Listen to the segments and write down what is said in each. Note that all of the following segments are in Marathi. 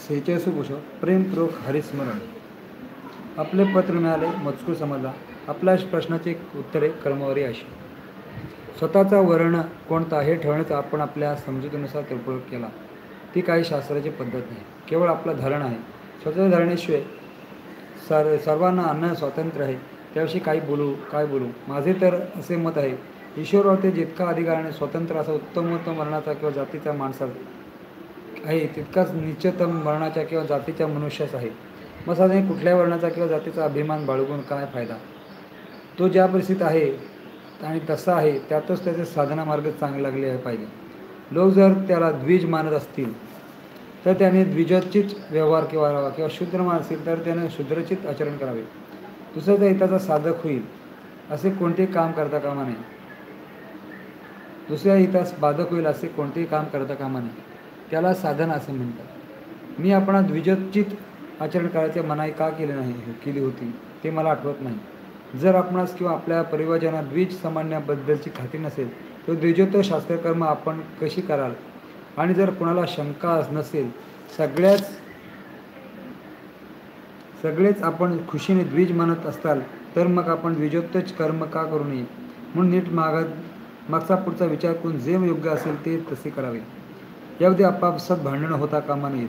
46 गोष्ट प्रेमपूर्वक हरिस्मरण. आपले पत्र मिळाले, मजकूर समजला. आपल्या प्रश्नाची उत्तरे क्रमवारी अशी. स्वतःचा वर्ण कोणता हे ठरवण्याचा आपण आपल्या समजुतीनुसार उपयोग केला. ती काही शास्त्राची पद्धत नाही, केवळ आपलं धरण आहे. स्वतःच्या धरणेशिवाय सर्वांना अन्न स्वातंत्र्य आहे. त्याविषयी काय बोलू. माझे तर असे मत आहे, ईश्वरावरती जितका अधिकाराने स्वतंत्र असा उत्तमोत्तम वर्णाचा किंवा जातीचा माणसाचा आहे, तितकाच नीचतम वर्णाच्या किंवा जातीच्या मनुष्यास आहे. मग साधारण कुठल्या वर्णाचा किंवा जातीचा अभिमान बाळगून काय फायदा. तो ज्या परिस्थितीत आहे आणि तसा आहे त्यातच त्याचे साधना मार्ग चांगले लागले पाहिजे. लोक जर त्याला द्विज मानत असतील तर त्याने द्विजोचित व्यवहार करावा, किंवा शूद्र मानत असतील तर त्याने शूद्रचित आचरण करावे. दुसऱ्याच्या हिताचा साधक होईल असे कोणतेही काम करता कामा नये. दुसऱ्या हितास बाधक होईल असे कोणतेही काम करता कामा नये. त्याला साधना असे म्हणतात. मी आपणास द्विजोचित आचरण करायचे मनाई का केली होती ते मला आठवत नाही. जर आपणास किंवा आपल्या परिवारजना द्विज सामान्याबद्दलची खात्री नसेल तर द्विजोत्तर शास्त्रकर्म आपण कशी कराल. आणि जर कुणाला शंका नसेल, सगळेच आपण खुशीने द्विज म्हणत असताल, तर मग आपण द्विजोत्तर कर्म का करू नये. म्हणून नीट मागचा पुढचा विचार करून जे योग्य असेल ते तसे करावे. यामध्ये आपापसात भांडणं होता कामा नयेत.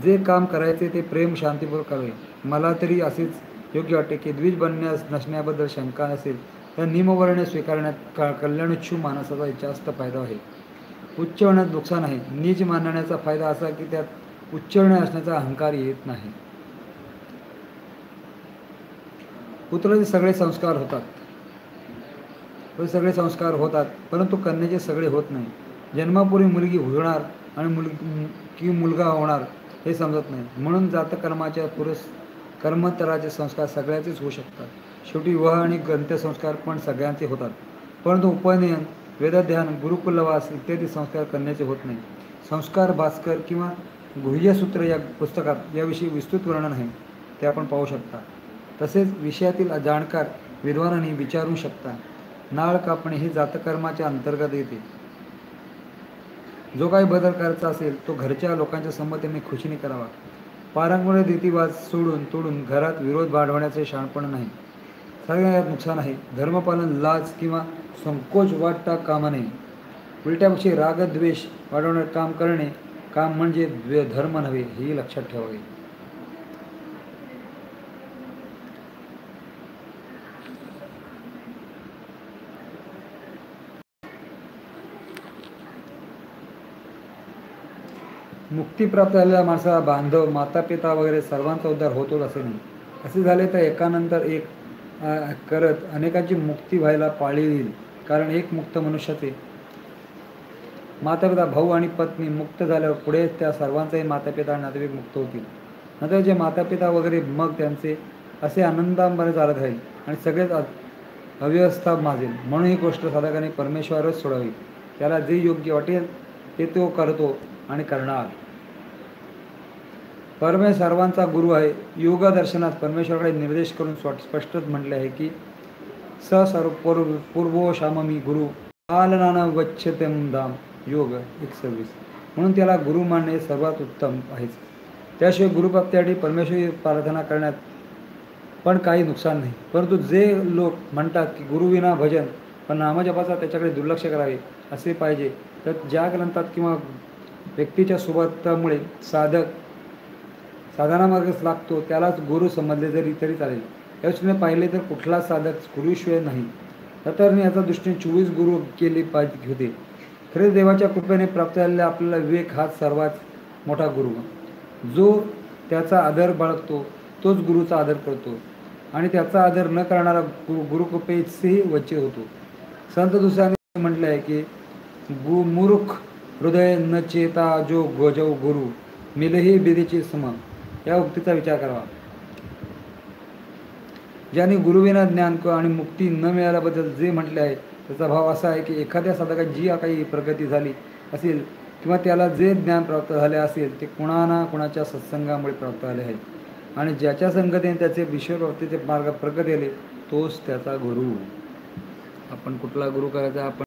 जे काम करायचे ते प्रेम शांतीपूर्वक करावे. मला तरी असेच योग्य वाटते की द्विज बनण्यास नसण्याबद्दल शंका नसेल तर निमवर्ण स्वीकारण्यात कल्याणोच्छू माणसाचा जास्त फायदा आहे. उच्चवण्यात नुकसान आहे. नीच मानण्याचा फायदा असा की त्यात उच्चवर्ण असण्याचा अहंकार येत नाही. पुत्राचे सगळे संस्कार होतात, परंतु कन्येचे सगळे होत नाही. जन्मापूर्वी मुलगी होणार आणि मुलगा होणार हे समजत नाही. म्हणून जातकर्माच्या कर्मोत्तराचे संस्कार सगळ्याचेच होऊ शकतात. शेवटी विवाह आणि ग्रंथसंस्कार पण सगळ्यांचे होतात, परंतु उपनयन, वेदध्यान, गुरुकुलवास इत्यादी संस्कार कन्याचे होत नाही. संस्कार भास्कर किंवा गुह्यसूत्र या पुस्तकात याविषयी विस्तृत वर्णन आहे, ते आपण पाहू शकता. तसेच विषयातील जाणकार विद्वानांनी विचारू शकता. नाळ कापणे हे जातकर्माच्या अंतर्गत येते. जो काही बदल करायचा असेल तो घरच्या लोकांच्या संमतीने खुशीने करावा. पारंपरिक रीतिवाद तोडून घरात विरोध वाढवण्याचे शहाणपण नाही. सगळ्यात नुकसान आहे. धर्मपालन लाज किंवा संकोच वाटता कामा नये. उलट्यापेक्षा रागद्वेष वाढवणारे काम म्हणजे धर्म नव्हे, हेही लक्षात ठेवावे. मुक्ती प्राप्त झालेल्या माणसाला बांधव, मातापिता वगैरे सर्वांचा उद्धार होतोच असे नाही. असे झाले तर एकानंतर एक करत अनेकांची मुक्ती व्हायला पाळी येईल. कारण एक मुक्त मनुष्याचे मातापिता, भाऊ आणि पत्नी मुक्त झाल्यावर पुढे त्या सर्वांचाही मातापिता आणि नातेवाईक मुक्त होतील. नंतर जे मातापिता वगैरे मग त्यांचे असे आनंदांबरे चालत राहील आणि सगळेच अव्यवस्था माजेल. म्हणून ही गोष्ट साधकाने परमेश्वरच सोडावी. त्याला जे योग्य वाटेल ते तो करतो आणि करणार. परमेश्वर सर्वांचा गुरु आहे. योग दर्शनात परमेश्वराकडे निर्देश करून स्पष्टच म्हटले आहे की पूर्वो शाममी गुरु पालनाना वच्छतेम धाम. योग 1:26. म्हणून त्याला गुरु मानणे सर्वात उत्तम आहेच. त्याशिवाय गुरुप्राप्तीसाठी परमेश्वरी प्रार्थना करण्यात पण काही नुकसान नाही. परंतु जे लोक म्हणतात की गुरुविना भजन, पण नामजपाचा त्याच्याकडे दुर्लक्ष करावे असे पाहिजे, तर ज्या ग्रंथात किंवा व्यक्तीच्या सोबतामुळे साधना मार्गच लागतो त्यालाच गुरु समजले तरी चालेल. या दृष्टीने पाहिले तर कुठला साधक गुरुशिवाय नाही. तर याचा दृष्टीने 24 गुरु केले पाहिजे होते. खरे देवाच्या कृपेने प्राप्त झालेला आपल्याला विवेक हाच सर्वात मोठा गुरु. जो त्याचा आदर बाळगतो तोच गुरुचा आदर करतो आणि त्याचा आदर न करणारा गुरुकृपेचेही वंचित होतो. संत दुसऱ्याने म्हटले आहे की मूर्ख हृदय न चेता जो गोजव गुरु मिलही बिरीचे सम. या उक्तीचा विचार करावा. ज्याने गुरुविना ज्ञान आणि मुक्ती न मिळाल्याबद्दल जे म्हटले आहे त्याचा भाव असा आहे की एखाद्या साधकाची जी काही प्रगती झाली असेल किंवा त्याला जे ज्ञान प्राप्त झाले असेल ते कुणाच्या सत्संगामुळे प्राप्त झाले आहे. आणि ज्याच्या संगतीने त्याचे विश्वप्राप्तीचे मार्ग प्रगत झाले तोच त्याचा गुरु. आपण कुठला गुरु करायचा आपण